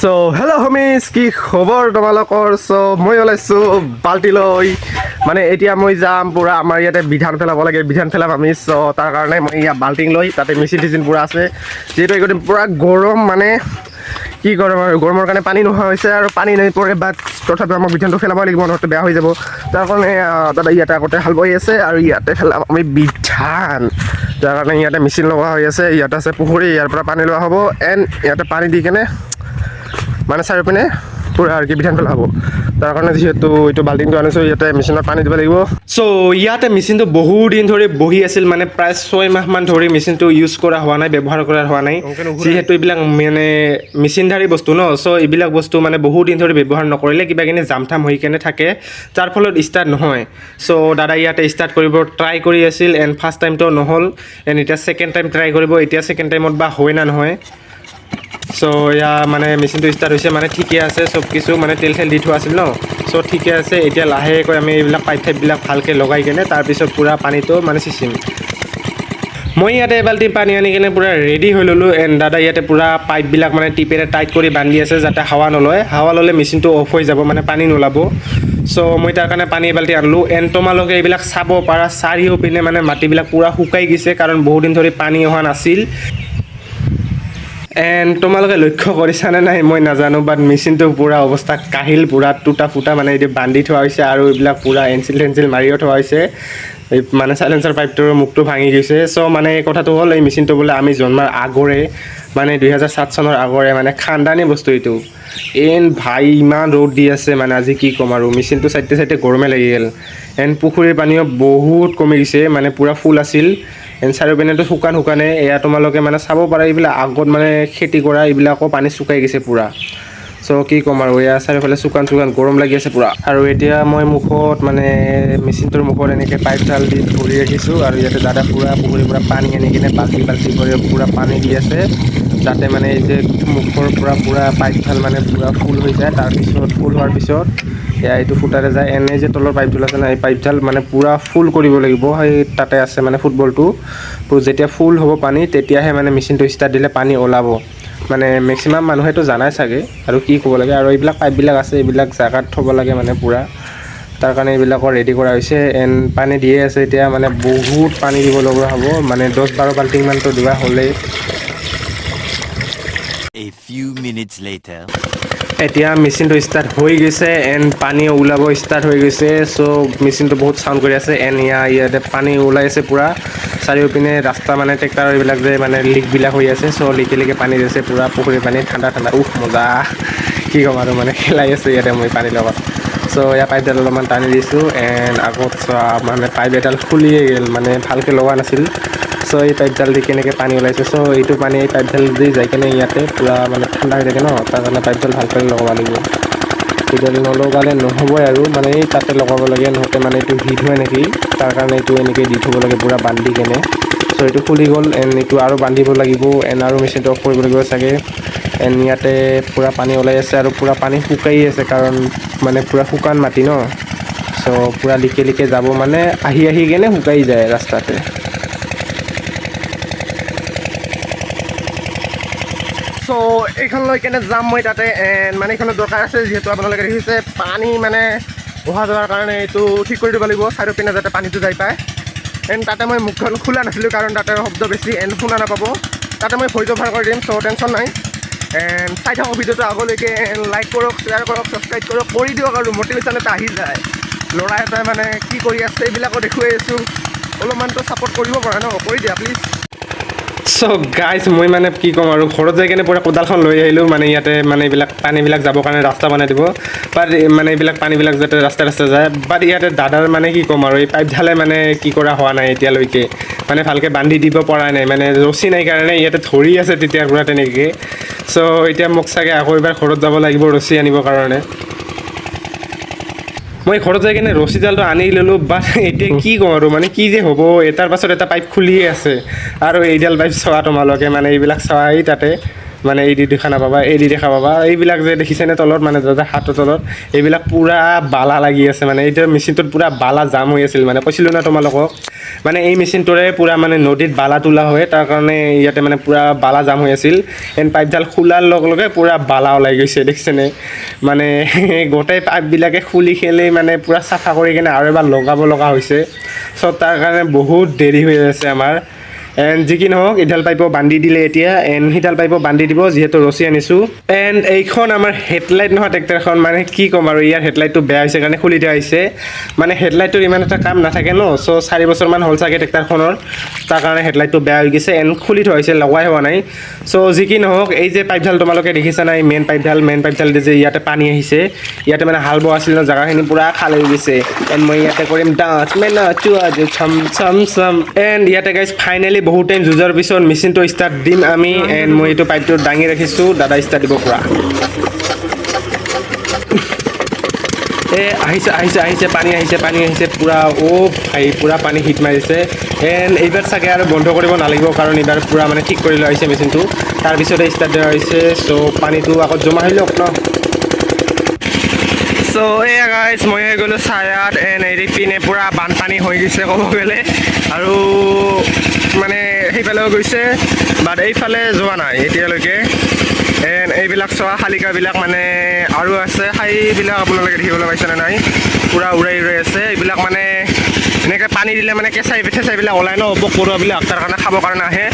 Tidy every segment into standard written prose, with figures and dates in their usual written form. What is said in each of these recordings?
So hello' homies, কি খবৰ তোমালোকৰ? মই ওলাইছোঁ বাল্টি লৈ। মানে এতিয়া মই যাম পূৰা আমাৰ ইয়াতে বিধান পেলাব লাগে, বিধান পেলাম আমি। তাৰ কাৰণে মই ইয়াত বাল্টিং লৈ তাতে মেচিন টেচিন পূৰা আছে। যিহেতু এইকেইদিন পূৰা গৰম, মানে কি গৰম আৰু গৰমৰ কাৰণে পানী নোহোৱা হৈছে আৰু পানী নপৰে, বাট তথাপিও আমাৰ বিধানটো পেলাব লাগিব, নহ'লে বেয়া হৈ যাব। তাৰ কাৰণে দাদা ইয়াতে আগতে হাল বাই আছে আৰু ইয়াতে পেলাম আমি বিধান। তাৰ কাৰণে ইয়াতে মেচিন লগোৱা হৈ আছে। ইয়াতে আছে পুখুৰী, ইয়াৰ পৰা পানী লোৱা হ'ব। এণ্ড ইয়াতে পানী দি কেনে মানে চাৰিওপিনে পূৰা আৰু কি বিধান পেলা হ'ব। তাৰ কাৰণে যিহেতু এইটো বাল্টিংটো আনিছোঁ, ইয়াতে মেচিনত পানী দিব লাগিব। ইয়াতে মেচিনটো বহু দিন ধৰি বহি আছিল, মানে প্ৰায় 6 মাহমান ধৰি মেচিনটো ইউজ কৰা হোৱা নাই, ব্যৱহাৰ কৰা হোৱা নাই। যিহেতু এইবিলাক মানে মেচিনধাৰী বস্তু ন, এইবিলাক বস্তু মানে বহু দিন ধৰি ব্যৱহাৰ নকৰিলে কিবা কিনি জাম থাম হৈ কেনে থাকে, যাৰ ফলত ষ্টাৰ্ট নহয়। দাদা ইয়াতে ষ্টাৰ্ট কৰিব ট্ৰাই কৰি আছিল, এণ্ড ফাৰ্ষ্ট টাইমটো নহ'ল, এণ্ড এতিয়া ছেকেণ্ড টাইম ট্ৰাই কৰিব। এতিয়া ছেকেণ্ড টাইমত বা হয় না নহয়। এয়া মানে মেচিনটো ষ্টাৰ্ট হৈছে, মানে ঠিকে আছে চব কিছু, মানে তেল দি থোৱা আছিল ন, ঠিকে আছে। এতিয়া লাহেকৈ আমি এইবিলাক পাইপ ঠাইপবিলাক ভালকৈ লগাই কেনে তাৰপিছত পূৰা পানীটো মানে সিঁচিম। মই ইয়াতে এবাল্টি পানী আনি কেনে পূৰা ৰেডি হৈ ল'লোঁ। এণ্ড দাদা ইয়াতে পূৰা পাইপবিলাক মানে টিপেৰে টাইট কৰি বান্ধি আছে, যাতে হাৱা নলয়। হাৱা ল'লে মেচিনটো অফ হৈ যাব, মানে পানী নোলাব। মই তাৰ কাৰণে পানী এবাল্টি আনিলোঁ। এণ্ড তোমালোকে এইবিলাক চাব পাৰা, চাৰিওপিনে মানে মাটিবিলাক পূৰা শুকাই গৈছে, কাৰণ বহুদিন ধৰি পানী অহা নাছিল। এণ্ড তোমালোকে লক্ষ্য কৰিছানে নাই মই নাজানো, বাট মেচিনটো পূৰা অৱস্থা কাহিল, পূৰা টুটা ফুটা, মানে এইটো বান্ধি থোৱা হৈছে আৰু এইবিলাক পূৰা এনচিল মাৰিও থোৱা হৈছে। এই মানে চাইলেঞ্চাৰ পাইপটোৰ মুখটো ভাঙি গৈছে। মানে এই কথাটো হ'ল, এই মেচিনটো বোলে আমি জন্মাৰ আগৰে, মানে 2007 চনৰ আগৰে, মানে খানদানী বস্তু এইটো। ভাই ইমান ৰ'দ দি আছে, মানে আজি কি ক'ম আৰু, মেচিনটো চাইডে চাইডে গৰমে লাগি গ'ল। এণ্ড পুখুৰীৰ পানীও বহুত কমি গৈছে, মানে পূৰা ফুল আছিল। এণ্ড চাৰিওপিনেতো শুকানে। এয়া তোমালোকে মানে চাব পাৰা, এইবিলাক আগত মানে খেতি কৰা এইবিলাকো পানী শুকাই গৈছে পূৰা। কি ক'ম আৰু, এয়া চাৰিওফালে শুকান গৰম লাগি আছে পূৰা। আৰু এতিয়া মই মুখত মানে মেচিনটোৰ মুখত এনেকৈ পাইপ ডাল দি ধৰি ৰাখিছোঁ, আৰু ইয়াতে দাদা পূৰা পুখুৰীৰ পৰা পানী আনি কিনে বাল্টি কৰি পূৰা পানী দি আছে, যাতে মানে এই যে মুখৰ পৰা পূৰা পাইপডাল মানে পূৰা ফুল হৈ যায়। তাৰপিছত ফুল হোৱাৰ পিছত এয়া এইটো ফুটাৰে যায়। এনে যে তলৰ পাইপডাল আছে না, এই পাইপডাল মানে পূৰা ফুল কৰিব লাগিব। সেই তাতে আছে মানে ফুটবলটো, যেতিয়া ফুল হ'ব পানী, তেতিয়াহে মানে মেচিনটো ষ্টাৰ্ট দিলে পানী ওলাব। মানে মেক্সিমাম মানুহেতো জানাই চাগে, আৰু কি ক'ব লাগে। আৰু এইবিলাক পাইপবিলাক আছে, এইবিলাক জাগাত থ'ব লাগে মানে পূৰা। তাৰ কাৰণে এইবিলাকৰ ৰেডি কৰা হৈছে। এণ্ড পানী দিয়ে আছে এতিয়া, মানে বহুত পানী দিব লগা হ'ব, মানে 10-12 বাল্টিংমানটো দিবা হ'লেই। A few minutes later. এতিয়া মেচিনটো ষ্টাৰ্ট হৈ গৈছে, এণ্ড পানী ওলাব ষ্টাৰ্ট হৈ গৈছে। মেচিনটো বহুত চাউণ্ড কৰি আছে। এণ্ড ইয়াতে পানী ওলাই আছে পূৰা চাৰিওপিনে ৰাস্তা, মানে ট্ৰেক্টাৰ এইবিলাক যে মানে লিকবিলাক হৈ আছে। লিকে পানী দিছে পূৰা, পুখুৰীৰ পানী ঠাণ্ডা মজা, কি ক'ম আৰু, মানে খেলাই আছে ইয়াতে মই পানীৰ লগত। ইয়াৰ পাইপডাল অলপমান টানি দিছোঁ। এণ্ড আগত মানে পাইপ এডাল খুলিয়ে গ'ল, মানে ভালকৈ লগা নাছিল। এই পাইপডাল দি কেনেকৈ পানী ওলাইছে। এইটো পানী এই পাইপডাল দি যাই কেনে ইয়াতে পূৰা মানে ঠাণ্ডা হৈ থাকে ন, তাৰ কাৰণে পাইপডাল ভালকৈ লগাব লাগিব। এইডাল নলগালে নহ'বই আৰু, মানে এই তাতে লগাব লাগে, নহ'লে মানে এইটো হিট হয় নেকি, তাৰ কাৰণে এইটো এনেকৈ দি থ'ব লাগে পূৰা বান্ধি কেনে। এইটো খুলি গ'ল। এণ্ড এইটো আৰু বান্ধিব লাগিব, এণ্ড আৰু মেচিনটো অফ কৰিব লাগিব চাগে। এণ্ড ইয়াতে পূৰা পানী ওলাই আছে, আৰু পূৰা পানী শুকাই আছে, কাৰণ মানে পূৰা শুকান মাটি ন। পূৰা লিকে যাব, মানে আহি কেনে শুকাই যায় ৰাস্তাতে। এইখন লৈ কেনে যাম মই তাতে। এণ্ড মানে এইখনত দৰকাৰ আছে, যিহেতু আপোনালোকে দেখিছে পানী মানে অহা যোৱাৰ কাৰণে এইটো ঠিক কৰি দিব লাগিব, চাৰিওপিনে যাতে পানীটো যাই পায়। এণ্ড তাতে মই মুখখন খোলা নাছিলোঁ, কাৰণ তাতে শব্দ বেছি, এণ্ড শুনা নাপাব। তাতে মই ভইচ অভাৰ কৰি দিম, টেনশ্যন নাই। এণ্ড চাই থাকক ভিডিঅ'টো আগলৈকে। লাইক কৰক, শ্বেয়াৰ কৰক, ছাবস্ক্ৰাইব কৰক, কৰি দিয়ক, আৰু মটিভেশ্যন এটা আহি যায়। ল'ৰা এটাই মানে কি কৰি আছে এইবিলাকো দেখুৱাই আছোঁ, অলপমানতো ছাপৰ্ট কৰিব পৰা ন, কৰি দিয়া প্লিজ। গাইজ, মই মানে কি ক'ম আৰু, ঘৰত যাই কেনে পূৰা কোদালখন লৈ আহিলোঁ। মানে ইয়াতে মানে এইবিলাক পানীবিলাক যাবৰ কাৰণে ৰাস্তা বনাই দিব, বাট মানে এইবিলাক পানীবিলাক যাতে ৰাস্তাই যায়। বাট ইয়াতে দাদাৰ মানে কি ক'ম আৰু, এই পাইপডালে মানে কি কৰা হোৱা নাই এতিয়ালৈকে, মানে ভালকৈ বান্ধি দিব পৰা নাই, মানে ৰছী নাই কাৰণে ইয়াতে ধৰি আছে তেতিয়াৰ পৰা তেনেকৈ। এতিয়া মোক চাগে আকৌ এবাৰ ঘৰত যাব লাগিব ৰছী আনিবৰ কাৰণে। মই ঘৰত যাই কিনে ৰছীডালটো আনি ল'লোঁ, বাট এতিয়া কি কওঁ আৰু, মানে কি যে হ'ব, এটাৰ পাছত এটা পাইপ খুলিয়ে আছে। আৰু এইডাল পাইপ চোৱা তোমালোকে, মানে এইবিলাক চোৱাই তাতে মানে এই দি দেখা নাপাবা এই দি দেখা পাবা এইবিলাক যে দেখিছেনে তলত মানে দাদা হাতৰ তলত এইবিলাক পূৰা বালা লাগি আছে মানে এইটো মেচিনটোত পূৰা বালা জাম হৈ আছিল মানে কৈছিলোঁ না তোমালোকক মানে এই মেচিনটোৰে পূৰা মানে নদীত বালা তোলা হয় তাৰ কাৰণে ইয়াতে মানে পূৰা বালা জাম হৈ আছিল এন পাইপডাল খোলাৰ লগে লগে পূৰা বালা ওলাই গৈছে দেখিছেনে মানে গোটেই পাইপবিলাকে খুলি খেলি মানে পূৰা চাফা কৰি কিনে আৰু এবাৰ লগাব লগা হৈছে চ' তাৰ কাৰণে বহুত দেৰি হৈ আছে আমাৰ এণ্ড যি কি নহওক ইডাল পাইপো বান্ধি দিলে এতিয়া এণ্ড সিডাল পাইপো বান্ধি দিব যিহেতু ৰছী আনিছোঁ এণ্ড এইখন আমাৰ হেডলাইট নহয় ট্ৰেক্টৰখন মানে কি ক'ম আৰু ইয়াৰ হেডলাইটটো বেয়া হৈছে কাৰণে খুলি দিয়া হৈছে মানে হেডলাইটটোৰ ইমান এটা কাম নাথাকে ন চ' 4 বছৰমান হ'ল চাগে ট্ৰেক্টৰখনৰ তাৰ কাৰণে হেডলাইটটো বেয়া হৈ গৈছে এণ্ড খুলি থোৱা হৈছে লগাই হোৱা নাই চ' যি কি নহওক এই যে পাইপডাল তোমালোকে দেখিছা নাই মেইন পাইপডাল যে ইয়াতে পানী আহিছে ইয়াতে মানে হাল বোৱা আছিল ন জেগাখিনি পূৰা খাল হৈ গৈছে এণ্ড মই ইয়াতে কৰিম ডান্স মেনা চুৱা যে চম চম চম এণ্ড ইয়াতে গাইজ ফাইনেলি বহুত টাইম যুঁজৰ পিছত মেচিনটো ষ্টাৰ্ট দিম আমি এণ্ড মই এইটো পাইপটো দাঙি ৰাখিছোঁ দাদা ষ্টাৰ্ট দিব পূৰা আহিছে পানী আহিছে পূৰা ভাই পূৰা পানী হিট মাৰিছে এণ্ড এইবাৰ চাগে আৰু বন্ধ কৰিব নালাগিব কাৰণ এইবাৰ পূৰা মানে ঠিক কৰি লোৱা হৈছে মেচিনটো তাৰপিছতে ষ্টাৰ্ট দিয়া হৈছে চ' পানীটো আকৌ জমা হৈ লওক ন চ' এয়া গাইজ মই হৈ গ'লোঁ চায়াত এণ্ড এৰি পিনে পূৰা বানপানী হৈ গৈছে ক'ব গ'লে আৰু মানে সেইফালেও গৈছে বাট এইফালে যোৱা নাই এতিয়ালৈকে এণ্ড এইবিলাক চোৱা শালিকাবিলাক মানে আৰু আছে সেইবিলাক আপোনালোকে দেখিবলৈ পাইছেনে নাই পূৰা উৰাই আছে এইবিলাক মানে এনেকৈ পানী দিলে মানে কেঁচাই ঠেঁচাইবিলাক ওলাই ন বক পৰুৱাবিলাক তাৰ কাৰণে খাবৰ কাৰণে আহে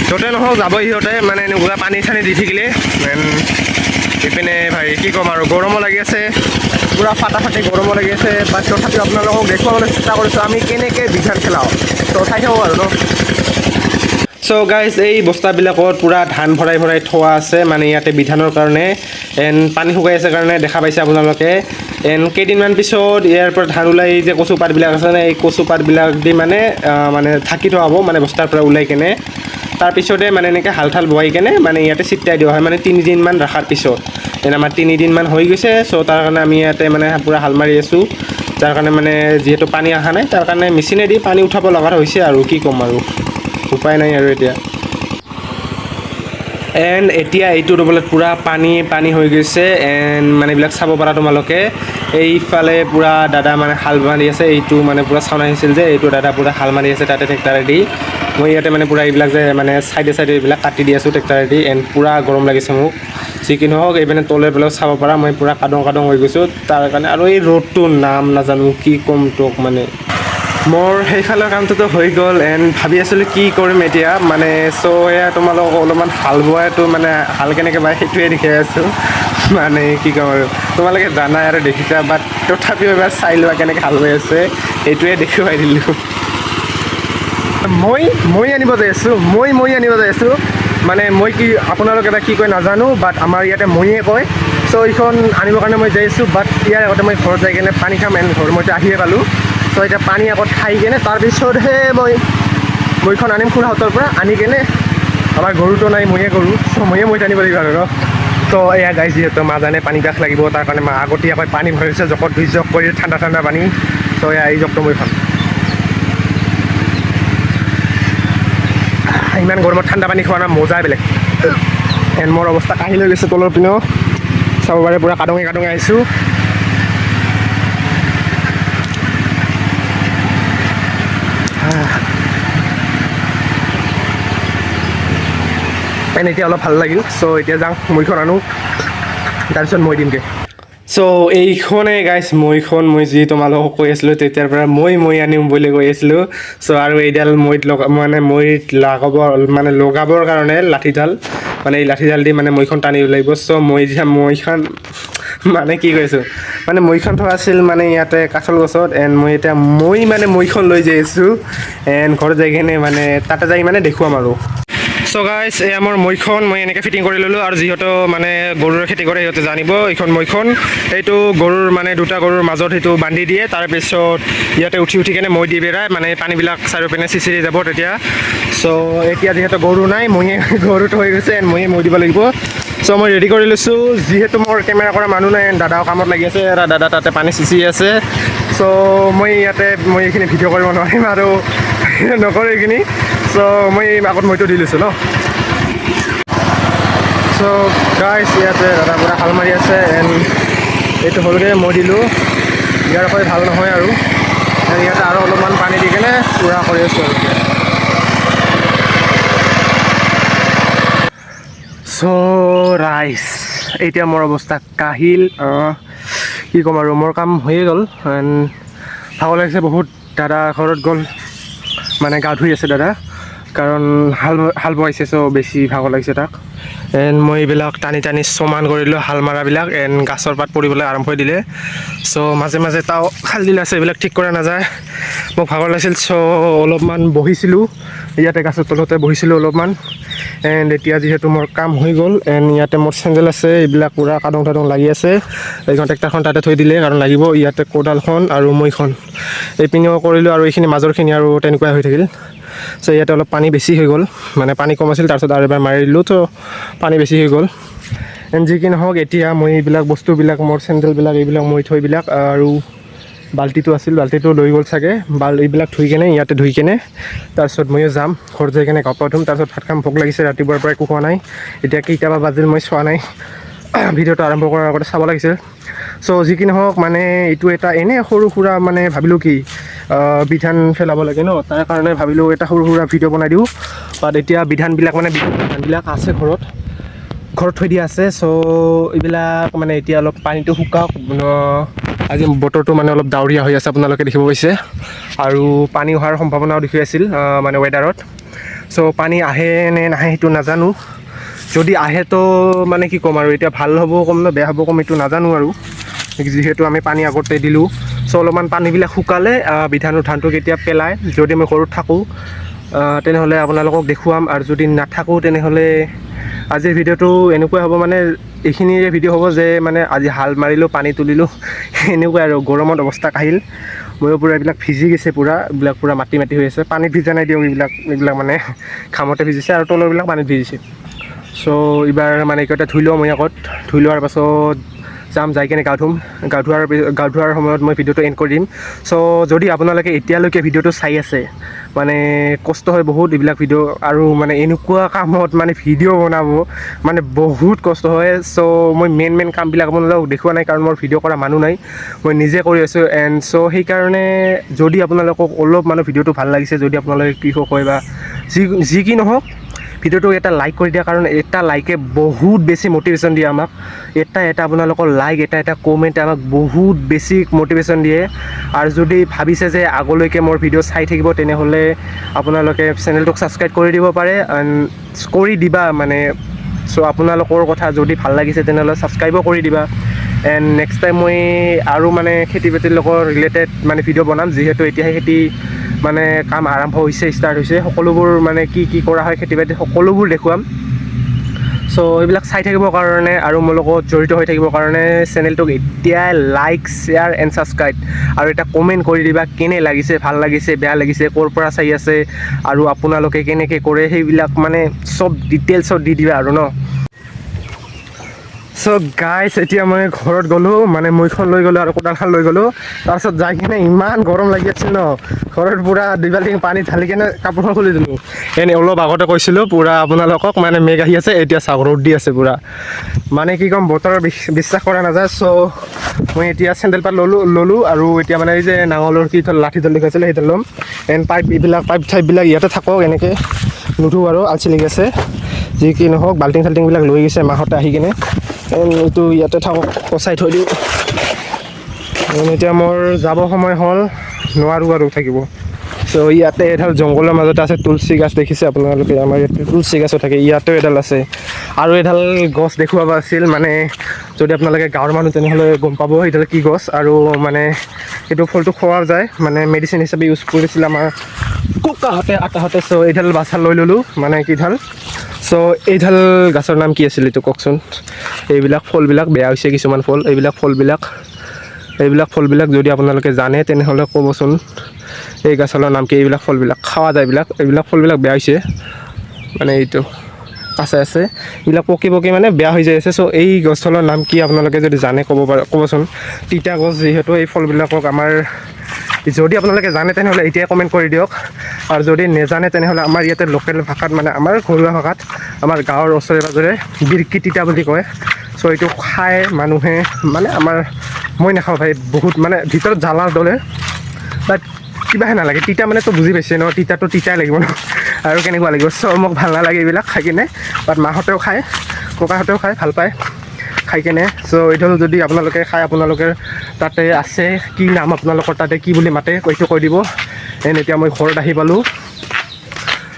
য'তে নহওক যাব সিহঁতে মানে এনেকুৱা পানী চানী দি থাকিলে ইপিনে ভাই কি ক'ম আৰু গৰমো লাগি আছে পূৰা ফাটাফাটি গৰমো লাগি আছে বাট তথাপিও আপোনালোকক দেখুৱাবলৈ চেষ্টা কৰিছোঁ আমি কেনেকৈ বিধান খেলাওঁ ত' চাই থাকোঁ আৰু ন চ' গাইজ এই বস্তাবিলাকত পূৰা ধান ভৰাই থোৱা আছে মানে ইয়াতে বিধানৰ কাৰণে এণ্ড পানী শুকাই আছে কাৰণে দেখা পাইছে আপোনালোকে এণ্ড কেইদিনমান পিছত ইয়াৰ পৰা ধান ওলাই যে কচু পাতবিলাক আছে নে এই কচু পাতবিলাক দি মানে ঢাকি থোৱা হ'ব মানে বস্তাৰ পৰা ওলাই কেনে তাৰপিছতে মানে এনেকৈ হাল ঠাল বোৱাই কেনে মানে ইয়াতে ছিটিয়াই দিয়া হয় মানে 3 দিনমান ৰখাৰ পিছত এণ্ড আমাৰ 3 দিনমান হৈ গৈছে চ' তাৰ কাৰণে আমি ইয়াতে মানে পূৰা হাল মাৰি আছোঁ যাৰ কাৰণে মানে যিহেতু পানী অহা নাই তাৰ কাৰণে মেচিনেদি পানী উঠাব লগা হৈছে আৰু কি ক'ম আৰু উপায় নাই আৰু এতিয়া এণ্ড এতিয়া এইটো ৰুবলত পূৰা পানী হৈ গৈছে এণ্ড মানে এইবিলাক চাব পাৰা তোমালোকে এইফালে পূৰা দাদা মানে হাল মাৰি আছে এইটো মানে পূৰা চাউণ্ড আহিছিল যে এইটো দাদা পূৰা হাল মাৰি আছে তাতে ট্ৰেক্টৰেদি মই ইয়াতে মানে পূৰা এইবিলাক যে মানে চাইডে এইবিলাক কাটি দি আছোঁ ট্ৰেক্টৰেদি এণ্ড পূৰা গৰম লাগিছে মোক যি কি নহওক এইপিনে তলে পেলাও চাব পাৰা মই পূৰা কাদং হৈ গৈছোঁ তাৰ কাৰণে আৰু এই ৰ'দটোৰ নাম নাজানো কি ক'ম তোক মানে মোৰ সেইফালৰ কামটোতো হৈ গ'ল এণ্ড ভাবি আছিলোঁ কি কৰিম এতিয়া মানে চ' এয়া তোমালোকক অলপমান হাল বোৱাটো মানে হাল কেনেকৈ বাই সেইটোৱে দেখাই আছোঁ মানে কি ক'ম আৰু তোমালোকে জানাই আৰু দেখিছা বাট তথাপিও এবাৰ চাই লোৱা কেনেকৈ হাল বাই আছে এইটোৱে দেখুৱাই দিলোঁ মই আনিব যাই আছোঁ মানে মই কি আপোনালোকে এটা কি কয় নাজানো বাট আমাৰ ইয়াতে ময়ে কয় চ' এইখন আনিবৰ কাৰণে মই যাই আছোঁ বাট ইয়াৰ আগতে মই ঘৰত যাই কিনে পানী খাম এণ্ড ঘৰ মইতো আহিয়ে পালোঁ চ' এতিয়া পানী আগত খাই কেনে তাৰপিছতহে মইখন আনিম খুৰাহঁতৰ পৰা আনি কেনে আমাৰ গৰুটো নাই ময়ে গৰু চ' মই টানিব লাগিব আৰু ন তো এয়া গাই যিহেতু মাজানে পানী কাষ লাগিব তাৰ কাৰণে মই আগতীয়াকৈ পানী ভৰাইছে জকত দুই জক কৰি ঠাণ্ডা পানী তো এয়া এই জকটো মই খাম ইমান গৰমত ঠাণ্ডা পানী খোৱা না মজাই বেলেগ এণ্ড মোৰ অৱস্থা কাঢ়ি লৈ গৈছে তলৰ পিনেও চাব পাৰে পূৰা কাদঙে আহিছোঁ এণ্ড এতিয়া অলপ ভাল লাগিল চ' এতিয়া যাওঁ মৈখন আনো তাৰপিছত মই দিমগৈ চ' এইখনে গাইজ মই যি তোমালোকক কৈ আছিলোঁ তেতিয়াৰ পৰা মই আনিম বুলি কৈ আছিলোঁ চ' আৰু এইডাল মৈত লগাবৰ কাৰণে লাঠিডাল মানে এই লাঠিডাল দি মানে মৈখন টানিব লাগিব চ' মৈখন মানে কি কৈছোঁ মানে মৈখন থকা আছিল মানে ইয়াতে কাঠল গছত এণ্ড মই এতিয়া মৈখন লৈ যাই আছোঁ এণ্ড ঘৰত যাই কিনে মানে তাতে যাই মানে দেখুৱাম আৰু চ' গাইজ এয়া মোৰ মৈখন মই এনেকৈ ফিটিং কৰি ল'লোঁ আৰু যিহেতু মানে গৰুৰ খেতি কৰে সিহঁতে জানিব এইখন মৈখন এইটো গৰুৰ মানে দুটা গৰুৰ মাজত সেইটো বান্ধি দিয়ে তাৰপিছত ইয়াতে উঠি কেনে মই দি বেৰাই মানে পানীবিলাক চাৰিওপিনে চিচিৰি যাব তেতিয়া চ' এতিয়া যিহেতু গৰু নাই ময়ে গৰুটো হৈ গৈছে এণ্ড ময়ে মই দিব লাগিব চ' মই ৰেডি কৰি লৈছোঁ যিহেতু মোৰ কেমেৰা কৰা মানুহ নাই দাদাও কামত লাগি আছে দাদা তাতে পানী চিচি আছে চ' মই এইখিনি ভিডিঅ' কৰিব নোৱাৰিম আৰু নকৰোঁ এইখিনি চ' মই আগত মইতো দি লৈছোঁ ন চ' গাইছ ইয়াতে দাদা পুৰা হাল মাৰি আছে এণ্ড এইটো হ'লগৈ মই দিলোঁ ইয়াৰ পৰাই ভাল নহয় আৰু ইয়াতে আৰু অলপমান পানী দি কেনে পুৰা কৰি আছোঁ আৰু এতিয়া চ' ৰাইচ এতিয়া মোৰ অৱস্থা কাহিল কি ক'ম আৰু মোৰ কাম হৈয়ে গ'ল এণ্ড ভাগৰ লাগিছে বহুত দাদা ঘৰত গ'ল মানে গা ধুই আছে দাদা কাৰণ হাল বোৱাইছে চ' বেছি ভাগৰ লাগিছে তাক এণ্ড মই এইবিলাক টানি টানি সমান কৰিলোঁ হাল মাৰাবিলাক এণ্ড গাছৰ পাত পৰিবলৈ আৰম্ভ হৈ দিলে চ' মাজে মাজে তাও খাল দিলে আছে এইবিলাক ঠিক কৰা নাযায় মোক ভাগৰ লাগিছিল চ' অলপমান বহিছিলোঁ ইয়াতে গাছৰ তলতে বহিছিলোঁ অলপমান এণ্ড এতিয়া যিহেতু মোৰ কাম হৈ গ'ল এণ্ড ইয়াতে মোৰ চেণ্ডেল আছে এইবিলাক পূৰা কাদং তাদং লাগি আছে এইখন ট্ৰেক্টৰখন তাতে থৈ দিলে কাৰণ লাগিব ইয়াতে কোদালখন আৰু মৈখন এইপিনেও কৰিলোঁ আৰু এইখিনি মাজৰখিনি আৰু তেনেকুৱাই হৈ থাকিল চ' ইয়াতে অলপ পানী বেছি হৈ গ'ল মানে পানী কম আছিল তাৰপিছত আৰু এবাৰ মাৰি দিলোঁ ত' পানী বেছি হৈ গ'ল এণ্ড যি কি নহওক এতিয়া মই এইবিলাক বস্তুবিলাক মোৰ চেণ্ডেলবিলাক এইবিলাক মই থৈবিলাক আৰু বাল্টিটো আছিল বাল্টিটো লৈ গ'ল চাগে এইবিলাক ধুই কেনে ইয়াতে ধুই কেনে তাৰপিছত ময়ো যাম ঘৰত যাই কেনে গা পা ধুম তাৰপিছত ভাত খাম ভোক লাগিছে ৰাতিপুৱাৰ পৰা একো খোৱা নাই এতিয়া কেইটাবা বাজিল মই চোৱা নাই ভিডিঅ'টো আৰম্ভ কৰাৰ আগতে চাব লাগিছিল চ' যি কি নহওক মানে এইটো এটা এনেই সৰু সুৰা মানে ভাবিলোঁ কি বিধান পেলাব লাগে ন তাৰ কাৰণে ভাবিলোঁ এটা সৰু সুৰা ভিডিঅ' বনাই দিওঁ বাট এতিয়া বিধানবিলাক মানে বিধানবিলাক আছে ঘৰত থৈ দিয়া আছে চ' এইবিলাক মানে এতিয়া অলপ পানীটো শুকাওক আজি বতৰটো মানে অলপ ডাৱৰীয়া হৈ আছে আপোনালোকে দেখিব পাইছে আৰু পানী অহাৰ সম্ভাৱনাও দেখি আছিল মানে ৱেডাৰত চ' পানী আহে নে নাহে সেইটো নাজানো যদি আহে তো মানে কি ক'ম আৰু এতিয়া ভাল হ'ব ক'ম ন বেয়া হ'ব ক'ম এইটো নাজানো আৰু যিহেতু আমি পানী আগতে দিলোঁ চ' অলপমান পানীবিলাক শুকালে বিধানৰ ধানটো কেতিয়া পেলাই যদি মই ঘৰত থাকোঁ তেনেহ'লে আপোনালোকক দেখুৱাম আৰু যদি নাথাকোঁ তেনেহ'লে আজিৰ ভিডিঅ'টো এনেকুৱাই হ'ব মানে এইখিনিৰে ভিডিঅ' হ'ব যে মানে আজি হাল মাৰিলোঁ পানী তুলিলোঁ এনেকুৱাই আৰু গৰমত অৱস্থা কাহিল ময়ো পূৰা এইবিলাক ভিজি গৈছে এইবিলাক পূৰা মাটি হৈ আছে পানীত ভিজা নাই দিয়ক এইবিলাক মানে ঘামতে ভিজিছে আৰু তলৰবিলাক পানীত ভিজিছে চ' এইবাৰ মানে এইকেইটা ধুই লওঁ মই আগত ধুই লোৱাৰ পাছত যাম যাই কেনে গা ধোৱাৰ সময়ত মই ভিডিঅ'টো এণ্ড কৰি দিম চ' যদি আপোনালোকে এতিয়ালৈকে ভিডিঅ'টো চাই আছে মানে কষ্ট হয় বহুত এইবিলাক ভিডিঅ' আৰু মানে এনেকুৱা কামত মানে ভিডিঅ' বনাব মানে বহুত কষ্ট হয় চ' মই মেইন কামবিলাক আপোনালোকক দেখুওৱা নাই কাৰণ মোৰ ভিডিঅ' কৰা মানুহ নাই মই নিজে কৰি আছোঁ এণ্ড চ' সেইকাৰণে যদি আপোনালোকক অলপ মানে ভিডিঅ'টো ভাল লাগিছে যদি আপোনালোকে কৃষক হয় বা যি কি নহওক ভিডিঅ'টো এটা লাইক কৰি দিয়া কাৰণ এটা লাইকে বহুত বেছি মটিভেশ্যন দিয়ে আমাক এটা আপোনালোকৰ লাইক এটা কমেণ্টে আমাক বহুত বেছি মটিভেশ্যন দিয়ে আৰু যদি ভাবিছে যে আগলৈকে মোৰ ভিডিঅ' চাই থাকিব তেনেহ'লে আপোনালোকে চেনেলটোক ছাবস্ক্ৰাইব কৰি দিব পাৰে কৰি দিবা মানে চ' আপোনালোকৰ কথা যদি ভাল লাগিছে তেনেহ'লে ছাবস্ক্ৰাইবো কৰি দিবা এণ্ড নেক্সট টাইম মই আৰু মানে খেতি বাতিৰ লগত ৰিলেটেড মানে ভিডিঅ' বনাম যিহেতু এতিয়াহে খেতি মানে কাম আৰম্ভ হৈছে ষ্টাৰ্ট হৈছে সকলোবোৰ মানে কি কৰা হয় খেতি বাতি সকলোবোৰ দেখুৱাম চ' এইবিলাক চাই থাকিবৰ কাৰণে আৰু মোৰ লগত জড়িত হৈ থাকিবৰ কাৰণে চেনেলটোক এতিয়াই লাইক শ্বেয়াৰ এণ্ড ছাবস্ক্ৰাইব আৰু এটা কমেণ্ট কৰি দিবা কেনে লাগিছে ভাল লাগিছে বেয়া লাগিছে ক'ৰ পৰা চাই আছে আৰু আপোনালোকে কেনেকৈ কৰে সেইবিলাক মানে চব ডিটেইলছত দি দিবা আৰু ন চ' গাইছ এতিয়া মই ঘৰত গ'লোঁ মানে মৈখন লৈ গ'লোঁ আৰু কোদালখন লৈ গ'লোঁ তাৰপিছত যাই কিনে ইমান গৰম লাগি আছিল ন ঘৰত পূৰা 2 বাল্টি পানী ঢালি কিনে কাপোৰখন খুলি দিলোঁ এনেই অলপ আগতে কৈছিলোঁ পূৰা আপোনালোকক মানে মেঘ আহি আছে এতিয়া চাওক ৰ'দ দি আছে পূৰা মানে কি ক'ম বতৰৰ বিশ্বাস কৰা নাযায় চ' মই এতিয়া চেণ্ডেল পাত ল'লোঁ আৰু এতিয়া মানে এই যে নাঙলৰ কি লাঠিডাল দেখাইছিলে সেইডাল ল'ম এণ্ড পাইপ চাইপবিলাক ইয়াতে থাকক এনেকৈ নুধো আৰু আলচি লাগি আছে যি কি নহওক বাল্টিং চাল্টিংবিলাক লৈ গৈছে মাহঁতে আহি কিনে এইটো ইয়াতে থাকক পচাই থৈ দিওঁ এতিয়া মোৰ যাব সময় হ'ল নোৱাৰোঁ আৰু থাকিব চ' ইয়াতে এডাল জংঘলৰ মাজতে আছে তুলসী গছ দেখিছে আপোনালোকে আমাৰ ইয়াতে তুলসী গছো থাকে ইয়াতেও এডাল আছে আৰু এডাল গছ দেখুৱাব আছিল মানে যদি আপোনালোকে গাঁৱৰ মানুহ তেনেহ'লে গম পাব সেইডাল কি গছ আৰু মানে এইটো ফলটো খোৱা যায় মানে মেডিচিন হিচাপে ইউজ কৰিছিল আমাৰ ককাহঁতে আটাহঁতে চ' এইডাল বাচা লৈ ল'লোঁ মানে কিডাল চ' এইডাল গছৰ নাম কি আছিল এইটো কওকচোন এইবিলাক ফলবিলাক বেয়া হৈছে কিছুমান ফল এইবিলাক ফলবিলাক যদি আপোনালোকে জানে তেনেহ'লে ক'বচোন এই গছৰ নাম কি এইবিলাক ফলবিলাক খোৱা যায় এইবিলাক ফলবিলাক বেয়া হৈছে মানে এইটো আছে এইবিলাক পকি মানে বেয়া হৈ যাই আছে চ' এই গছডালৰ নাম কি আপোনালোকে যদি জানে ক'বচোন তিতা গছ যিহেতু এই ফলবিলাকক আমাৰ যদি আপোনালোকে জানে তেনেহ'লে এতিয়াই কমেণ্ট কৰি দিয়ক আৰু যদি নেজানে তেনেহ'লে আমাৰ ইয়াতে লোকেল ভাষাত মানে আমাৰ ঘৰুৱা ভাষাত আমাৰ গাঁৱৰ ওচৰে পাঁজৰে বিৰকি তিতা বুলি কয় চ' এইটো খায় মানুহে মানে আমাৰ মই নাখাওঁ ভাই বহুত মানে ভিতৰত জ্বালাৰ দৰে বাট কিবাহে নালাগে তিতা মানেতো বুজি পাইছে ন তিতাটো তিতাই লাগিব ন আৰু কেনেকুৱা লাগিব চ' মোক ভাল নালাগে এইবিলাক খাই কিনে বাট মাহঁতেও খায় ককাহঁতেও খায় ভাল পায় খাই কেনে চ' এইটো যদি আপোনালোকে খায় আপোনালোকে তাতে আছে কি নাম আপোনালোকৰ তাতে কি বুলি মাতে এইটো কৈ দিব এণ্ড এতিয়া মই ঘৰত আহি পালোঁ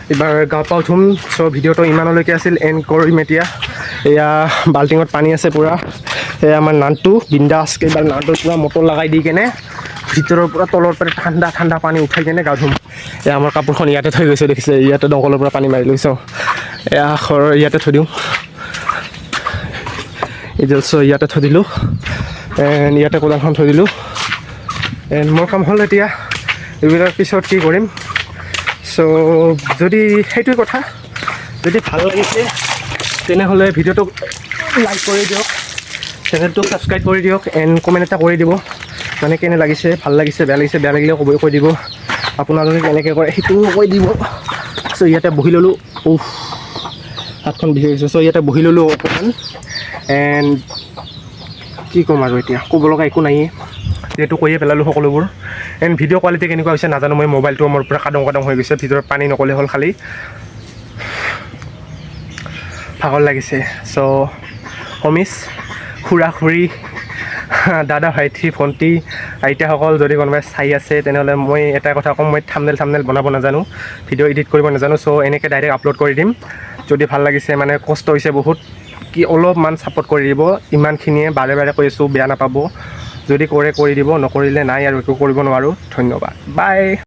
এইবাৰ গা পা ধুম চ' ভিডিঅ'টো ইমানলৈকে আছিল এণ্ড কৰিম এতিয়া এয়া বাল্টিঙত পানী আছে পূৰা এয়া আমাৰ নানটো বিন্দাছ এইবাৰ নানটো পূৰা মটৰ লগাই দি কেনে ভিতৰৰ পৰা তলৰ পৰা ঠাণ্ডা ঠাণ্ডা পানী উঠাই কেনে গা ধুম এয়া আমাৰ কাপোৰখন ইয়াতে থৈ গৈছে দেখিছে ইয়াতে দংকলৰ পৰা পানী মাৰি লৈছোঁ এয়া ঘৰৰ ইয়াতে থৈ দিওঁ এই চ' ইয়াতে থৈ দিলোঁ এণ্ড ইয়াতে কোদালখন থৈ দিলোঁ এণ্ড মোৰ কাম হ'ল এতিয়া এইবিলাক পিছত কি কৰিম চ' যদি সেইটোৱে কথা যদি ভাল লাগিছে তেনেহ'লে ভিডিঅ'টোক লাইক কৰি দিয়ক চেনেলটোক ছাবস্ক্ৰাইব কৰি দিয়ক এণ্ড কমেণ্ট এটা কৰি দিব মানে কেনে লাগিছে ভাল লাগিছে বেয়া লাগিলেও কৈ দিব আপোনালোকে কেনেকৈ কৰে সেইটোও কৈ দিব চ' ইয়াতে বহি ল'লোঁ হাতখন বিহি গৈছে চ' ইয়াতে বহি ল'লোঁ অকণমান এণ্ড কি ক'ম আৰু এতিয়া ক'ব লগা একো নায়েই যিহেতু কৈয়ে পেলালোঁ সকলোবোৰ এণ্ড ভিডিঅ' কোৱালিটি কেনেকুৱা হৈছে নাজানো মই মোবাইলটো মোৰ পূৰা কাদং হৈ গৈছে ভিতৰত পানী নকলে হ'ল খালি ভাগৰ লাগিছে চ' হমিছ খুৰা খুৰী দাদা ভাইটি ভণ্টি আইতাসকল যদি কোনোবাই চাই আছে তেনেহ'লে মই এটা কথা ক'ম মই থাম্বনেল বনাব নাজানো ভিডিঅ' এডিট কৰিব নাজানো চ' এনেকৈ ডাইৰেক্ট আপলোড কৰি দিম যদি ভাল লাগিছে মানে কষ্ট হৈছে বহুত কি অলপমান ছাপোৰ্ট কৰি দিব ইমানখিনিয়ে বাৰে কৈ আছোঁ বেয়া নাপাব যদি কৰে কৰি দিব নকৰিলে নাই আৰু একো কৰিব নোৱাৰোঁ ধন্যবাদ বাই